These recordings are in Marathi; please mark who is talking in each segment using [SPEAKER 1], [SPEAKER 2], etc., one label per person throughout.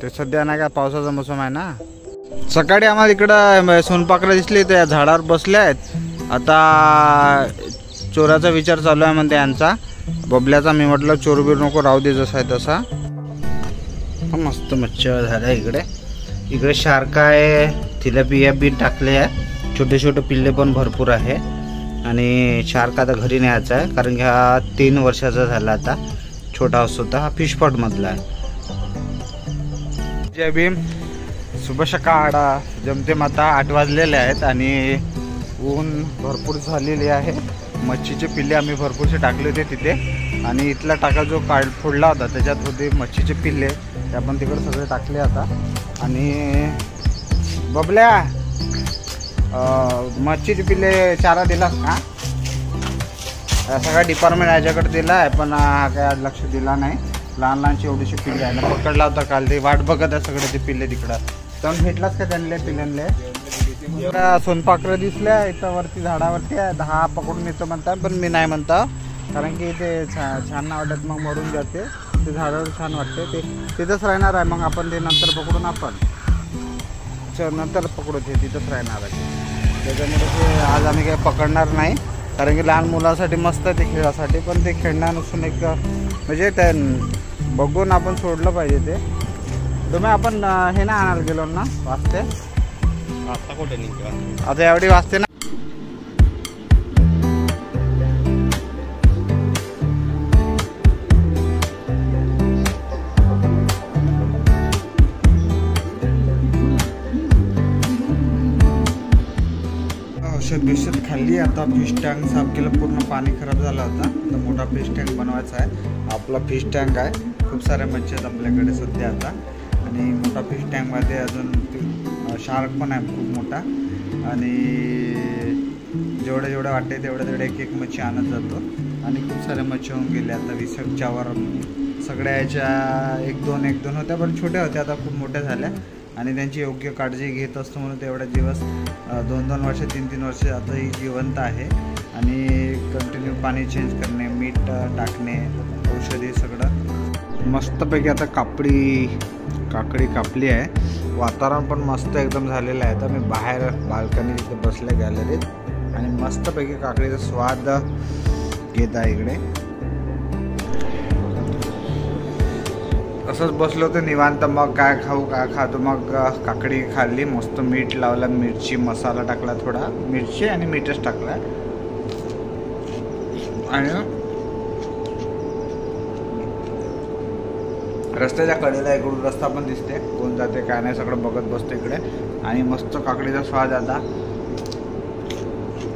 [SPEAKER 1] ते सध्या नाही का पावसाचा मोसम आहे ना. सकाळी आम्हाला इकडं सोनपाखरं दिसली त्या झाडावर बसले आहेत. आता चोराचा विचार चालू आहे म्हणते यांचा. बबल्याचा मी म्हटलं चोरबीर नको राहू दे जसा आहे तसा. मस्त मच्छर झाला इकडे. इकडे शार्क आहे, थिलापिया बी टाकले आहे. छोटे छोटे पिल्ले पण भरपूर आहे. आणि शार्क आता घरी न्यायचा आहे कारण की हा 3 वर्षाचा झाला. आता छोटा असतो हा फिशपॉट मधला आहे. जय भीम. शुभ सकाळ. जमते माता 8 वाजलेले आहेत आणि ऊन भरपूर झालेली आहे. मच्छीचे पिल्ले आम्ही भरपूरसे टाकले होते तिथे आणि इथला टाका जो फोडला होता त्याच्यात होते मच्छीचे पिल्ले. ते आपण तिकडे सगळे टाकले आता. आणि बबल्या मच्छीचे पिल्ले चारा दिलास का? सगळा डिपार्टमेंट याच्याकडे दिला आहे पण हा काय लक्ष दिला नाही. लहान लहानचे एवढीशी पिल्ले आहे ना. पकडला होता काल. ते वाट बघत आहे सगळे ते पिल्ले तिकडं. जाऊन भेटलास का त्यांना पिल्ल्यांले? सोनपाखरं दिसल्या इथं वरती झाडावरती आहे. 10 पकडून येतो म्हणतात पण मी नाही म्हणता कारण की ते छान नाही वाटत. मग मरून जाते. ते झाडावर छान वाटते. ते तिथंच राहणार आहे. मग आपण ते नंतर पकडून आपण नंतर पकडू. ते तिथंच राहणार आहे. त्याच्यामुळे ते आज आम्ही काही पकडणार नाही कारण की लहान मुलांसाठी मस्त आहे ते खेळासाठी. पण ते खेळणार नसून एक म्हणजे ते बघून आपण सोडलं पाहिजे. ते तुम्ही आपण हे ना आणायला गेलो ना वाजते. आता कुठे निघतो आता एवढी वाजते ना. औषध बिषध खाल्ली. आता फिश टँक साफ केलं. पूर्ण पाणी खराब झालं होता. तर मोठा फिश टँक बनवायचा आहे. आपला फिश टँक आहे. खूप सारे मच्छी आहेत आपल्याकडे सध्या आता. आणि मोठा फिश टँकमध्ये अजून शार्क पण आहे खूप मोठा. आणि जेवढे वाटते तेवढे एक मच्छी आणत जातो. आणि खूप सारे मच्छी होऊन गेले आता. विसर्गच्या वर सगळ्या याच्या 1-2 होत्या पण छोट्या होत्या. आता खूप मोठ्या झाल्या. आणि त्यांची योग्य काळजी घेत असतो म्हणून तेवढ्या दिवस 2-2 वर्ष 3-3 वर्ष आता ही जिवंत आहे. आणि कंटिन्यू पाणी चेंज करणे, मीठ टाकणे, औषधी सगळं मस्तपैकी. आता काकडी कापली आहे. वातावरण पण मस्त एकदम झालेलं आहे. तर मी बाहेर बाल्कनी इथे बसले गॅलरीत आणि मस्तपैकी काकडीचा स्वाद घेत आहे इकडे. असंच बसलो होतं निवांत. मग काय खाऊ काय खातो. मग काकडी खाल्ली. मस्त मीठ लावलं, मिरची मसाला टाकला, थोडा मिरची आणि मीठच टाकला. आणि रस्त्याच्या कडेला इकडून रस्ता पण दिसते. कोण जाते काय नाही सगळं बघत बसतो इकडे. आणि मस्त काकडीचा स्वाद. आता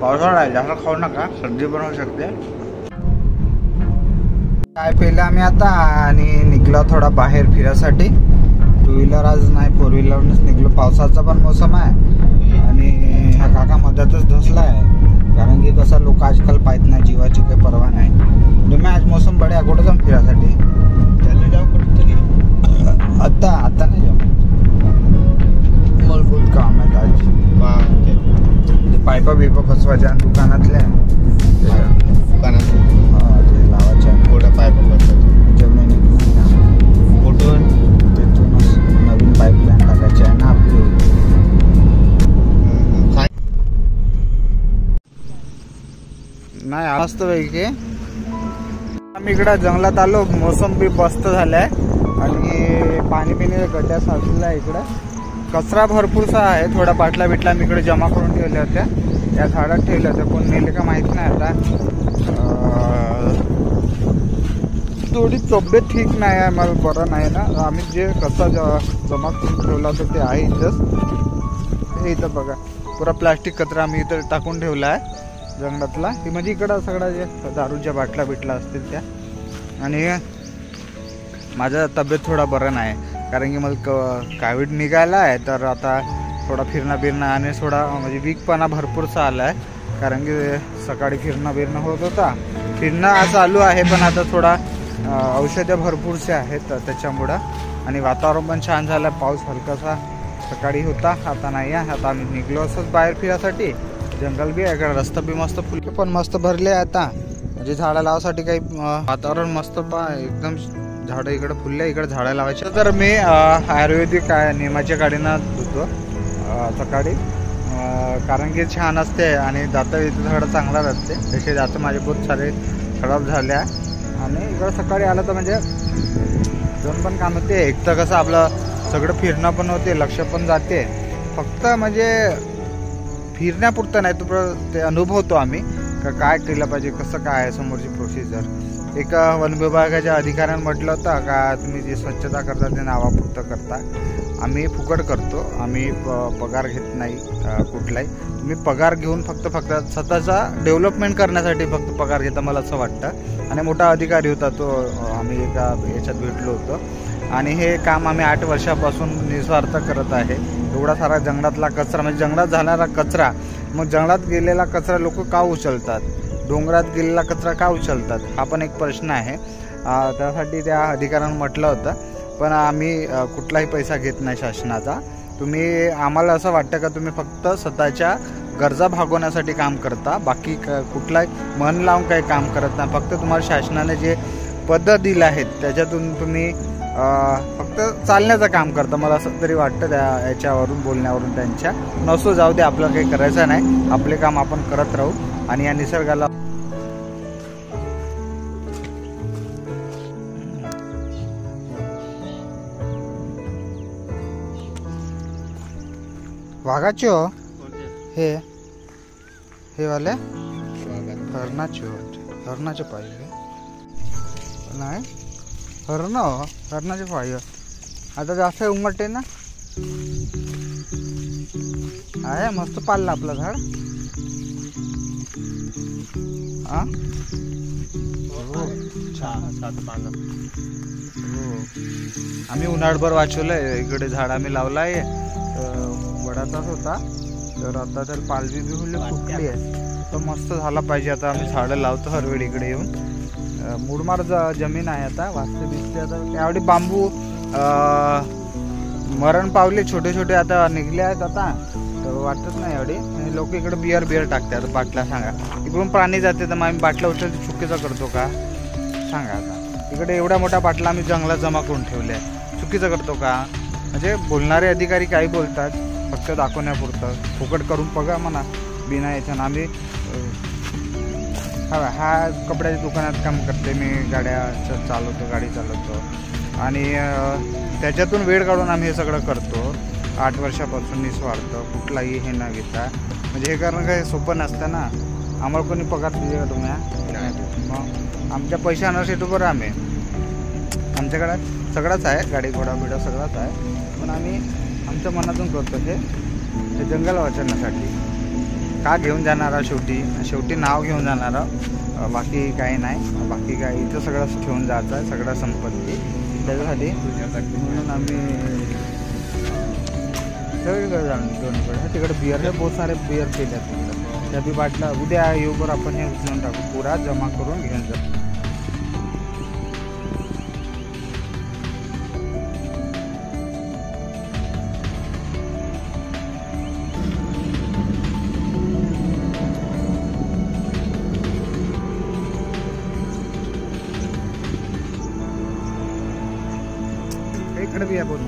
[SPEAKER 1] पावसाळा आहे जास्त खाऊ नका, सर्दी पण होऊ शकते. काय पेलं आम्ही आता आणि निघलो थोडा बाहेर फिरायसाठी. 2 व्हीलर आज नाही 4 व्हीलरनंच निघलो. पावसाचा पण मोसम आहे आणि हा काका मध्यातच धसला आहे कारण की कसं लोक आजकाल पाहत नाही. जीवाची काही पर्वा नाही. तुम्ही आज मोसम बडे कुठं जाऊन फिरायसाठी त्याला जाऊ कुठं तरी. आता नाही जाऊ. मला बहुत काम आहे आज. ते पाईपा बिपा बसवायच्या दुकानातल्या ते लावायच्या. मोठ्या पाईपा बसवायच्या जमिनी कुठून तिथूनच नवीन पाईपलाईन टाकायची आहे ना आपली. नाही मस्त पैकी. आम्ही इकडं जंगलात आलो. मोसम बी मस्त झालाय आणि पाणी पिणे गड्ड्या साचलेला आहे. इकडं कचरा भरपूरसा आहे. थोडा बाटला बिटला मी इकडे जमा करून ठेवल्या होत्या. या झाडात ठेवल्या होत्या. कोण नेले का माहित नाही. आता थोडी तब्येत ठीक नाही आहे. मला बरं नाही ना. आम्ही जे कचरा जमा करून ठेवला होता ते आहे इथंच. हे इथं बघा पुरा प्लास्टिक कचरा आम्ही इथं टाकून ठेवला आहे जंगलातला. ही म्हणजे इकडं सगळं जे दारूच्या बाटल्या बिटला असतील त्या. आणि माझा तब्येत थोडा बरं नाही कारण की मला कोविड निघाला आहे. तर आता थोडा फिरणं आणि थोडा म्हणजे वीकपणा भरपूरसा आला आहे कारण की सकाळी फिरणं होत होता. फिरणं चालू आहे पण आता थोडा औषधं भरपूरसे आहेत त्याच्यामुळं. आणि वातावरण पण छान झालं. पाऊस हलकासा सकाळी होता आता नाही आहे. आता आम्ही निघलो असंच बाहेर फिरायसाठी. जंगल बी आहे. रस्ता बी मस्त फुले पण मस्त भरले आता. म्हणजे झाडं लावासाठी काही वातावरण मस्त एकदम झाडं इकडे फुलले, इकडे झाडं लावायचे. तर मी आयुर्वेदिक निमाच्या गाडीनं धुतो सकाळी, कारण की छान असते आणि दाताचं झाडं चांगला असते. तसे दात माझे बहुत सारे खराब झाले आहे आणि इकडं सकाळी आलं तर म्हणजे दोन पण काम होते. एक तर कसं आपलं सगळं फिरणं पण होते, लक्ष पण जाते. फक्त म्हणजे फिरण्यापुरतं नाही, तर ते अनुभवतो आम्ही का काय केलं पाहिजे, कसं काय आहे समोरची प्रोसिजर. एक वन विभागाच्या अधिकाऱ्यांनी म्हटलं होतं का तुम्ही जे स्वच्छता करता ते नावापुरतं करता, आम्ही फुकट करतो, आम्ही पगार घेत नाही कुठलाही. तुम्ही पगार घेऊन फक्त स्वतःचा डेव्हलपमेंट करण्यासाठी फक्त पगार घेता, मला असं वाटतं. आणि मोठा अधिकारी होता तो, आम्ही एका याच्यात भेटलो होतो. आणि हे काम आम्ही 8 वर्षापासून निस्वार्थ करत आहे. एवढा सारा जंगलातला कचरा, म्हणजे जंगलात झालेला कचरा, मग जंगलात गेलेला कचरा लोक का उचलतात, डोंगरात गेलेला कचरा का उचलतात, हा पण एक प्रश्न आहे. त्यासाठी त्या अधिकाऱ्यांनी म्हटलं होतं. पण आम्ही कुठलाही पैसा घेत नाही शासनाचा. तुम्ही आम्हाला असं वाटतं का तुम्ही फक्त स्वतःच्या गरजा भागवण्यासाठी काम करता, बाकी कुठलाही मन लावून काही काम करत नाही. फक्त तुम्हाला शासनाने जे पद्धत दिलं आहेत त्याच्यातून तुम्ही फक्त चालण्याचं काम करतं, मला असं तरी वाटतं त्या याच्यावरून बोलण्यावरून त्यांच्या. नसो, जाऊ दे, आपलं काही करायचं नाही, आपले काम आपण करत राहू आणि या निसर्गाला. वाघाची हो हे वाले हरणाचे पाहिजे नाही, हरणाचे पाहिजे. आता जास्त उमटते ना, आहे मस्त पाळलं आपलं झाड. हा आम्ही उन्हाळभर वाचवलंय. इकडे झाड आम्ही लावला आहे, वडाचाच होता, तर आता तर पालवी बी फुटली आहे. तर मस्त झाला पाहिजे. आता आम्ही झाडं लावतो हरवेळी इकडे येऊन. मुरमाड जमीन आहे आता, वाचते दिसते. आता त्यावेळी बांबू मरण पावले, छोटे छोटे आता निघले आहेत आता, तर वाटत नाही एवढी. लोक इकडे बियर टाकतात बाटला. सांगा, इकडून पाणी जाते तर मग आम्ही बाटला उचलतो, चुकीचं करतो का सांगा. आता इकडे एवढ्या मोठ्या बाटला आम्ही जंगलात जमा करून ठेवले आहे, चुकीचं करतो का. म्हणजे बोलणारे अधिकारी काही बोलतात, फक्त दाखवण्यापुरतं, फुकट करून बघा म्हणा बिना याच्यानं. आम्ही हा कपड्याच्या दुकानात काम करते मी, गाड्या चालवतो, गाडी चालवतो आणि त्याच्यातून वेळ काढून आम्ही हे सगळं करतो 8 वर्षापासून निस्वार्थ, कुठलाही हे न घेता. म्हणजे हे करणं काही सोपं नसतं ना. आम्हाला कोणी पगार दिले का तुम्ही? मग आमच्या पैशांसाठी बरं आम्ही, आमच्याकडे सगळंच आहे, गाडी घोडा बिडा सगळंच आहे, पण आम्ही आमच्या मनातून करतो हे जंगल वाचवण्यासाठी. का घेऊन जाणारा, शेवटी नाव घेऊन जाणारा, बाकी काही नाही. बाकी काही इथं सगळं ठेवून जायचं आहे, सगळं संपत्ती त्याच्यासाठी. म्हणून आम्ही सगळीकडे जाणार. तिकडे बिअर हे बहुत सारे बिअर केल्यात तिकडं, त्या बी बाटला उद्या येऊवर आपण हे उचलून टाकू, पुरा जमा करून घेऊन जाऊ. इकडे बी आहे बोल.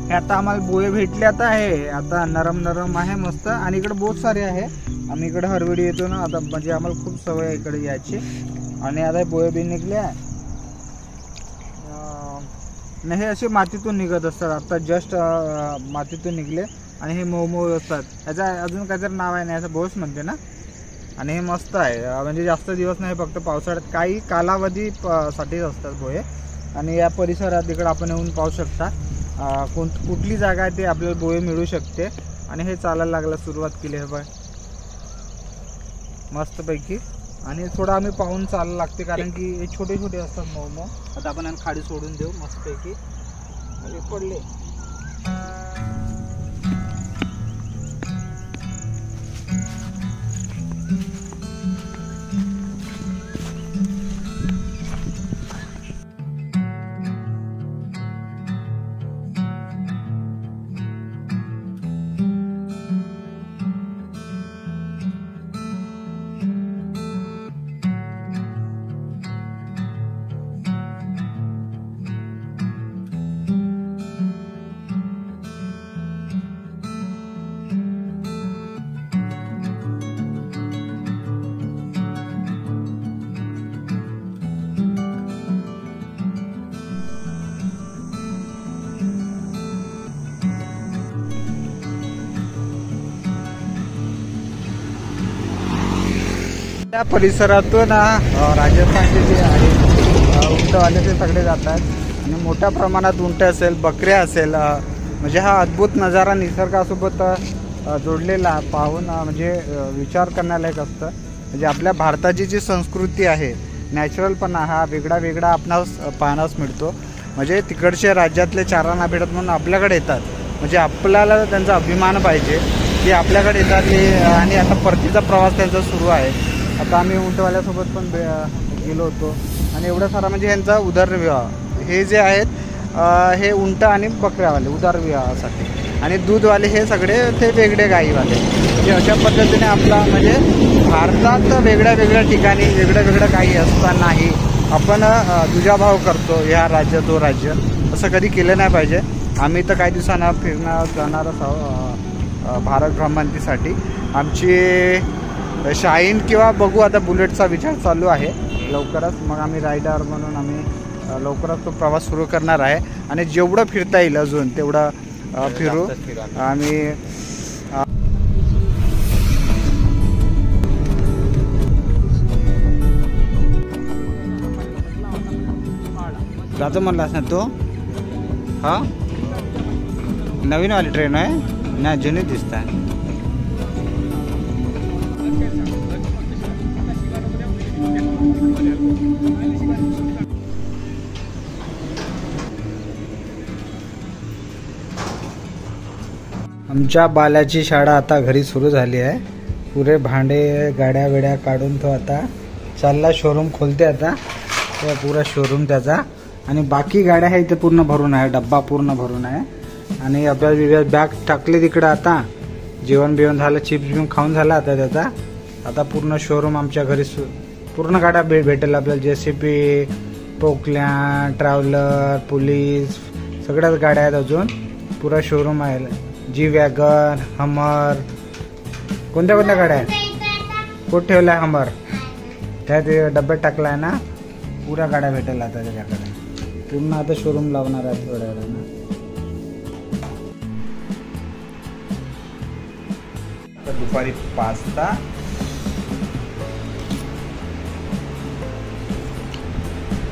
[SPEAKER 1] हे आता आम्हाला बोये भेटले, आता हे आता नरम आहे मस्त. आणि इकडे बहुत सारे आहे, आम्ही इकडे हरवेळी येतो ना आता, म्हणजे आम्हाला खूप सवय आहे इकडे यायची. आणि आता बोये बी निघले आहे ना, हे असे मातीतून निघत असतात. आता जस्ट मातीतून निघले आणि हे मऊ असतात. ह्याचा अजून काहीतरी नाव आहे ना, याचा बोस म्हणते ना. आणि हे मस्त आहे, म्हणजे जास्त दिवस नाही, फक्त पावसाळ्यात काही कालावधी साठीच असतात बोये. आणि या परिसरात इकडे आपण येऊन पाहू शकता, कुठली जागा आहे ते आपल्याला बोये मिळू शकते. आणि हे चालायला लागला, सुरुवात केली हे बघ मस्तपैकी. आणि थोडं आम्ही पाहून चालायला लागते, कारण की हे छोटे छोटे असतात मऊ. आता आपण खाडी सोडून देऊ मस्तपैकी. पडले त्या परिसरातून राजस्थानचे जे आहे उंटवाले ते सगळे जातात आणि मोठ्या प्रमाणात उंट असेल, बकऱ्या असेल, म्हणजे हा अद्भुत नजारा निसर्गासोबत जोडलेला पाहून म्हणजे विचार करण्यालायक असतं. म्हणजे आपल्या भारताची जी संस्कृती आहे, नॅचरलपणा हा वेगळा वेगळा आपणास पाहण्यास मिळतो. म्हणजे तिकडच्या राज्यातले चारांना भेटत म्हणून आपल्याकडे येतात. म्हणजे आपल्याला त्यांचा अभिमान पाहिजे की आपल्याकडे येतात आणि आता परतीचा प्रवास त्यांचा सुरू आहे. आता आम्ही उंटवाल्यासोबत पण गेलो होतो आणि एवढं सारा म्हणजे यांचा उदरनिर्वाह हे जे आहेत हे उंट आणि बकऱ्यावाले उदरनिर्वाहासाठी, आणि दूधवाले हे सगळे ते वेगळे गाईवाले. म्हणजे अशा पद्धतीने आपला म्हणजे भारतात वेगळ्या वेगळ्या ठिकाणी वेगळ्या वेगळ्या गायी असतानाही आपण दुजाभाव करतो, ह्या राज्य तो राज्य, असं कधी केलं नाही पाहिजे. आम्ही तर काही दिवसांना फिरणार जाणारच आहोत भारत भ्रमंतीसाठी. आमची शाहीन किंवा बघू आता बुलेटचा विचार चालू आहे लवकरच. मग आम्ही रायडर म्हणून आम्ही लवकरच तो प्रवास सुरू करणार आहे आणि जेवढं फिरता येईल अजून तेवढं फिरू आम्ही. जातो म्हणलास ना तू? हा, नवीनवाली ट्रेन आहे ना, जुनी दिसत आहे. आमच्या बाल्याची शाळा आता घरी सुरू झाली आहे. पुरे भांडे गाड्या वेड्या काढून तो आता चालला शोरूम खोलते आता, पुरा शोरूम त्याचा. आणि बाकी गाड्या आहे ते पूर्ण भरून आहे, डब्बा पूर्ण भरून आहे. आणि अभ्यास बॅग टाकले तिकडं. आता जेवण बिवण झालं, चिप्स बिवून खाऊन झाला आता त्याचा. आता पूर्ण शोरूम आमच्या घरी पूर्ण गाड्या भेटेल आपल्याला. JCB, पोकल्या, ट्रॅव्हलर, पोलीस सगळ्याच गाड्या आहेत अजून. पुरा शोरूम आहे. G-Wagon, हमर, कोणत्या कोणत्या गाड्या आहेत? कुठं ठेवला आहे हमर? त्यात डब्यात टाकला आहे ना. पुऱ्या गाड्या भेटेल आता त्याच्याकडे. पूर्ण आता शोरूम लावणार आहे थोड्या वेळानं. दुपारी 5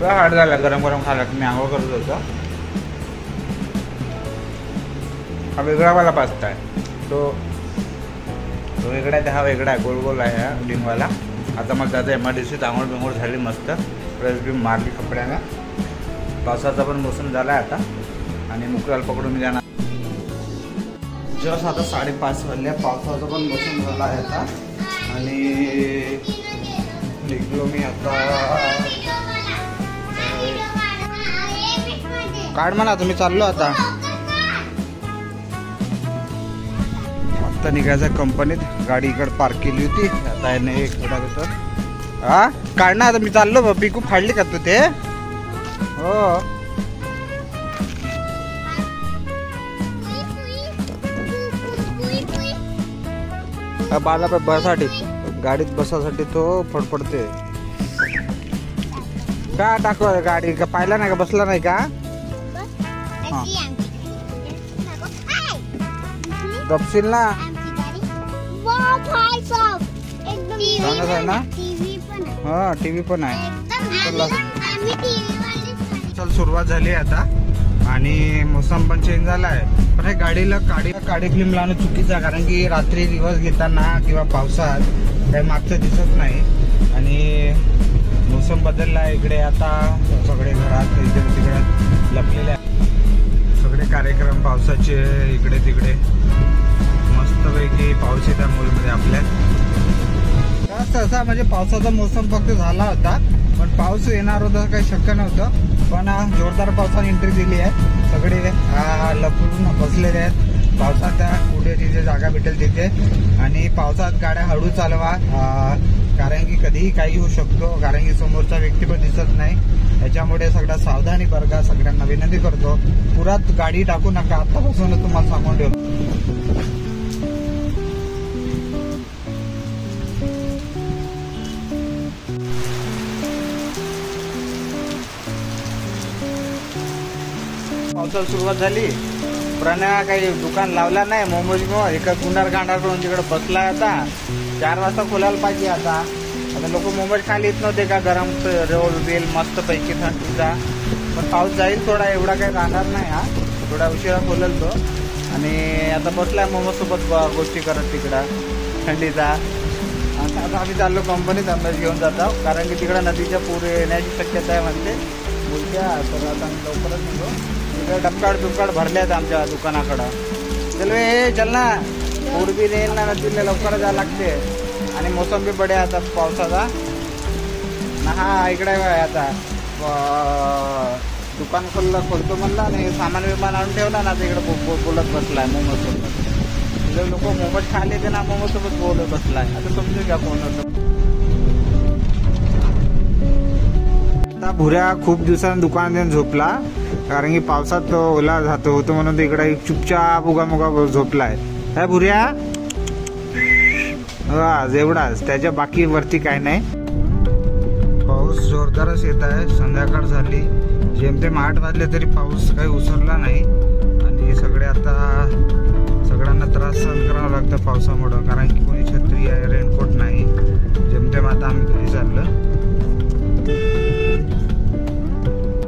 [SPEAKER 1] हार्ड झाला, गरम गरम खायला. मी आंघोळ करत होतो. हा वेगळावाला पास्ता आहे, तो वेगळा आहे. हा वेगळा आहे, गोल गोल आहे हा डिंगवाला. आता मग त्याचा MRDCत आंघोळ बिंघोळ झाली मस्त, प्रेस बी मारली कपड्याला. पावसाचा पण मोसम झाला आहे आता आणि मुकराला पकडून मी जाणार. जस्ट आता 5:30 वाजले. पावसाचा पण मोसम झाला आहे आता आणि निघलो मी आता. काढ म्हणा तुम्ही, चाललो आता. आता निघायचं कंपनीत. गाडी इकडे पार्क केली होती, आता याने एक थोडा देतो. हा काढ ना आता, मी चाललो. पिकू फाडली का तू ते? हो. बाला बसासाठी, गाडीत बसासाठी तो फडफडते. का टाकू गाडी? का पाहिला नाही का? बसला नाही का? गपशील ना. सांगत आहे ना. हा TV पण आहे. चल सुरुवात झाली आता आणि मोसम पण चेंज झाला आहे. पण हे गाडीला काडी फिल्म लावणं चुकीचं आहे, कारण की रात्री दिवस घेताना किंवा पावसात काही मागचं दिसत नाही. आणि मोसम बदलला आहे इकडे. आता सगळे घरात इकडे तिकडे लपलेले आहे. सगळे कार्यक्रम पावसाचे इकडे तिकडे. मस्तपैकी पाऊस येत्या मूलमध्ये आपल्या. सहसा म्हणजे पावसाचा मोसम फक्त झाला होता, पण पाऊस येणार होता काही शक्य नव्हतं. पण जोरदार पावसाने एंट्री दिली आहे. सगळे लपून बसलेले आहेत पावसात. कुठे तिथे जागा भेटेल तिथे. आणि पावसात गाड्या हळू चालवा, कारण की कधीही काही होऊ शकतो. कारण की समोरचा व्यक्ती पण दिसत नाही, त्याच्यामुळे सगळ्या सावधानी बरगा. सगळ्यांना विनंती करतो, पुरात गाडी टाकू नका. आतापासूनच तुम्हाला सांगून ठेवतो. पावसाला सुरुवात झाली. प्रणया काही दुकान लावला नाही. मोमोज एका गुंडार गांडार करून तिकडे बसलाय. आता 4 वाजता खोलायला पाहिजे आता. आता लोक मोबाईल खायला येत नव्हते का, गरम रोल बेल मस्त पैकी थंडीचा. पण पाऊस जाईल थोडा, एवढा काही राहणार नाही हा, थोडा उशिरा खोलेल तो. आणि आता बसलाय मोमोसोबत गोष्टी करत तिकडं थंडीचा. आता आम्ही चाललो कंपनीत अंदाज घेऊन जातो, कारण की तिकडं नदीच्या पूर येण्याची शक्यता आहे म्हणते बोलत्या. तर आता आम्ही लवकरच निघू. तिकडे डबकाड भरले आहेत आमच्या दुकानाकडं. चल चल ना, पूर बी येईल ना नदीला, लवकरच जायला लागते. आणि मोसम बी बडे आता पावसाचा ना. हा इकडे आता दुकान खोलतो म्हणला आणि सामान विमान आणून ठेवला ना, तिकडे बोलत बसलाय मोमोज सोबत. लोक मोमोज खाले ते ना, मोमोज सोबत बोलत बसलाय. आता समजू घ्या कोण होतं. आता भुऱ्या खूप दिवसांनी दुकानात झोपला, कारण की पावसात तो ओला जातो होतो म्हणून इकडे चुपचाप उगा झोपलाय. काय भुऱ्या आज एवढाच, त्याच्या बाकी वरती काय नाही. पाऊस जोरदारच येत आहे. संध्याकाळ झाली, जेमतेम 8 वाजले तरी पाऊस काही उसरला नाही. आणि सगळ्यांना त्रास सहन करावा लागतं पावसामुळं, कारण की कोणी छत्री आहे, रेनकोट नाही. जेमतेम आता आम्ही घरी चाललो.